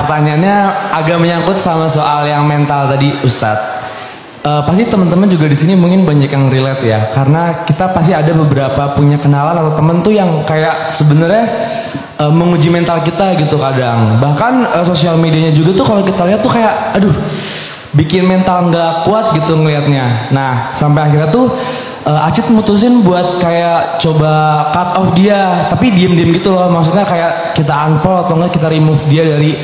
pertanyaannya agak menyangkut sama soal yang mental tadi, Ustadz. Pasti teman-teman juga di sini mungkin banyak yang relate ya, karena kita pasti ada beberapa punya kenalan atau temen tuh yang kayak sebenarnya menguji mental kita gitu kadang. Bahkan sosial medianya juga tuh kalau kita lihat tuh kayak, aduh, bikin mental nggak kuat gitu ngelihatnya. Nah, sampai akhirnya tuh Acit mutusin buat kayak coba cut off dia, tapi diem-diem gitu loh. Maksudnya kayak kita unfollow atau enggak kita remove dia dari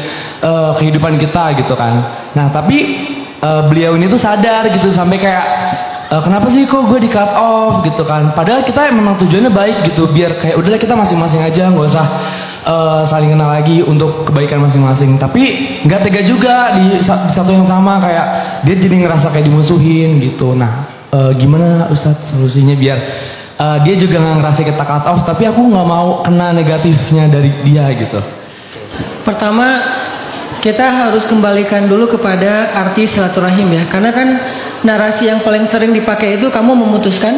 kehidupan kita gitu kan. Nah, tapi beliau ini tuh sadar gitu sampai kayak kenapa sih kok gue di cut off gitu kan. Padahal kita memang tujuannya baik gitu, biar kayak udahlah kita masing-masing aja, nggak usah saling kenal lagi untuk kebaikan masing-masing. Tapi nggak tega juga di satu yang sama, kayak dia jadi ngerasa kayak dimusuhin gitu. Nah, gimana Ustadz solusinya biar dia juga nggak ngerasa kita cut off, tapi aku nggak mau kena negatifnya dari dia gitu. Pertama, kita harus kembalikan dulu kepada arti silaturahim ya, karena kan narasi yang paling sering dipakai itu kamu memutuskan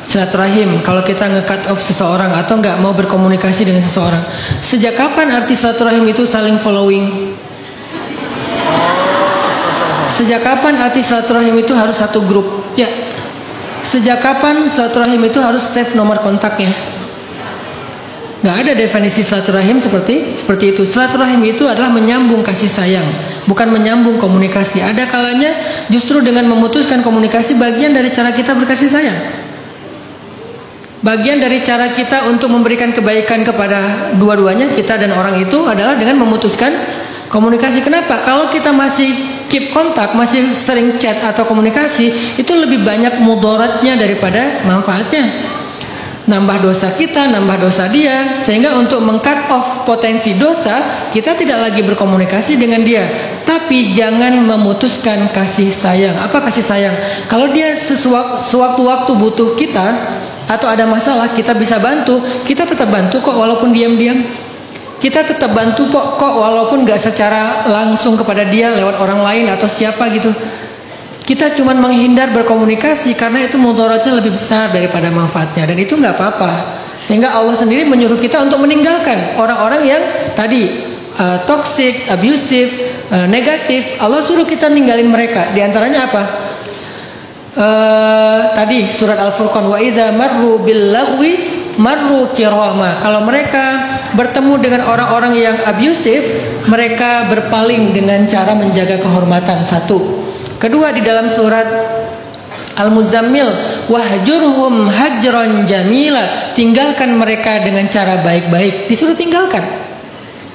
silaturahim kalau kita nge-cut off seseorang atau nggak mau berkomunikasi dengan seseorang. Sejak kapan arti silaturahim itu saling following? Sejak kapan arti silaturahim itu harus satu grup? Ya. Sejak kapan silaturahim itu harus save nomor kontaknya? Nggak ada definisi silaturahim seperti itu. Silaturahim itu adalah menyambung kasih sayang, bukan menyambung komunikasi. Ada kalanya justru dengan memutuskan komunikasi bagian dari cara kita berkasih sayang. Bagian dari cara kita untuk memberikan kebaikan kepada dua-duanya, kita dan orang itu, adalah dengan memutuskan komunikasi. Kenapa? Kalau kita masih keep kontak, masih sering chat atau komunikasi, itu lebih banyak mudaratnya daripada manfaatnya. Nambah dosa kita, nambah dosa dia. Sehingga untuk meng-cut off potensi dosa, kita tidak lagi berkomunikasi dengan dia. Tapi jangan memutuskan kasih sayang. Apa kasih sayang? Kalau dia sewaktu-waktu butuh kita atau ada masalah, kita bisa bantu, kita tetap bantu kok walaupun diam-diam. Kita tetap bantu kok walaupun gak secara langsung kepada dia, lewat orang lain atau siapa gitu. Kita cuma menghindar berkomunikasi karena itu mudaratnya lebih besar daripada manfaatnya, dan itu nggak apa-apa. Sehingga Allah sendiri menyuruh kita untuk meninggalkan orang-orang yang tadi toxic, abusive, negatif. Allah suruh kita ninggalin mereka. Di antaranya apa? Tadi surat Al-Furqan, wa idza marru bil lagwi marru kirama. Kalau mereka bertemu dengan orang-orang yang abusive, mereka berpaling dengan cara menjaga kehormatan. Satu. Kedua, di dalam surat Al-Muzammil, wahjurhum hajran jamila, tinggalkan mereka dengan cara baik-baik. Disuruh tinggalkan.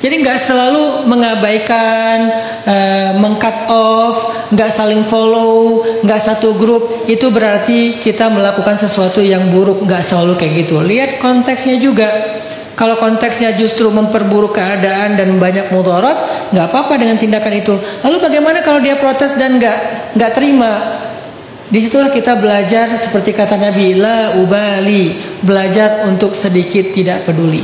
Jadi nggak selalu mengabaikan, meng-cut off, nggak saling follow, nggak satu grup. Itu berarti kita melakukan sesuatu yang buruk. Nggak selalu kayak gitu. Lihat konteksnya juga. Kalau konteksnya justru memperburuk keadaan dan banyak mudarat, nggak apa-apa dengan tindakan itu. Lalu bagaimana kalau dia protes dan nggak terima? Disitulah kita belajar seperti kata Nabi, la ubali, belajar untuk sedikit tidak peduli.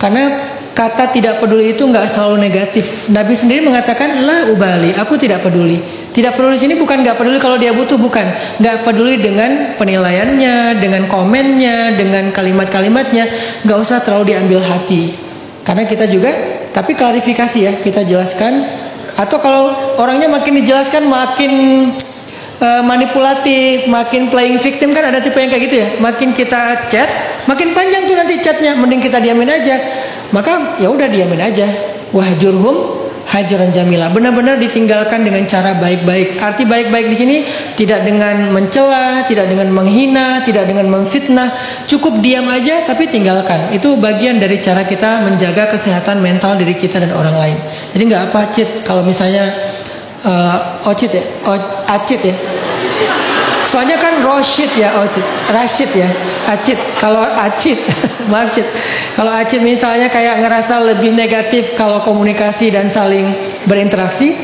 Karena kata tidak peduli itu nggak selalu negatif. Nabi sendiri mengatakan la ubali, aku tidak peduli. Tidak peduli sini bukan nggak peduli kalau dia butuh, bukan. Nggak peduli dengan penilaiannya, dengan komennya, dengan kalimat-kalimatnya. Nggak usah terlalu diambil hati. Karena kita juga, tapi klarifikasi ya, kita jelaskan. Atau kalau orangnya makin dijelaskan makin manipulatif, makin playing victim, kan ada tipe yang kayak gitu ya. Makin kita chat, makin panjang tuh nanti chatnya. Mending kita diamin aja. Maka ya udah diamin aja. Wahjurhum hajran jamila, benar-benar ditinggalkan dengan cara baik-baik. Arti baik-baik di sini tidak dengan mencela, tidak dengan menghina, tidak dengan memfitnah. Cukup diam aja tapi tinggalkan. Itu bagian dari cara kita menjaga kesehatan mental diri kita dan orang lain. Jadi nggak apa Cit, kalau misalnya Ocit ya, Acit ya. Soalnya kan Roshid ya, Rashid ya, Acit. Kalau Acit, maaf Cit. Kalau Acit misalnya kayak ngerasa lebih negatif kalau komunikasi dan saling berinteraksi,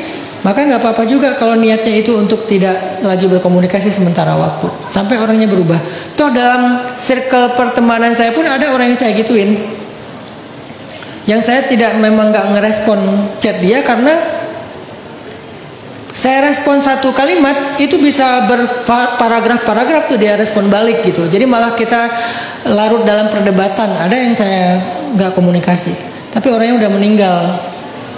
maka nggak apa-apa juga kalau niatnya itu untuk tidak lagi berkomunikasi sementara waktu sampai orangnya berubah. Toh dalam circle pertemanan saya pun ada orang yang saya gituin, yang saya tidak memang nggak ngerespon chat dia karena saya respon satu kalimat itu bisa berparagraf-paragraf tuh dia respon balik gitu. Jadi malah kita larut dalam perdebatan. Ada yang saya nggak komunikasi. tapi orangnya udah meninggal.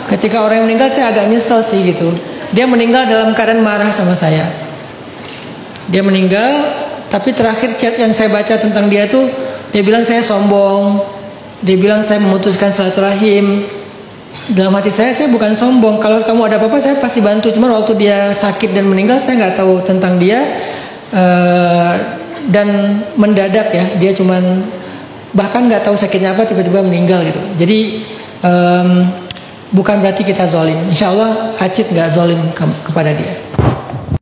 Ketika orang yang meninggal saya agak nyesel sih gitu. Dia meninggal dalam keadaan marah sama saya. Dia meninggal, tapi terakhir chat yang saya baca tentang dia tuh, dia bilang saya sombong. Dia bilang saya memutuskan silaturahim. Dalam hati saya bukan sombong. Kalau kamu ada apa-apa saya pasti bantu. Cuman waktu dia sakit dan meninggal saya nggak tahu tentang dia. Dan mendadak ya, dia cuman bahkan nggak tahu sakitnya apa tiba-tiba meninggal gitu. Jadi bukan berarti kita zolim. Insya Allah Acit nggak zolim kepada dia.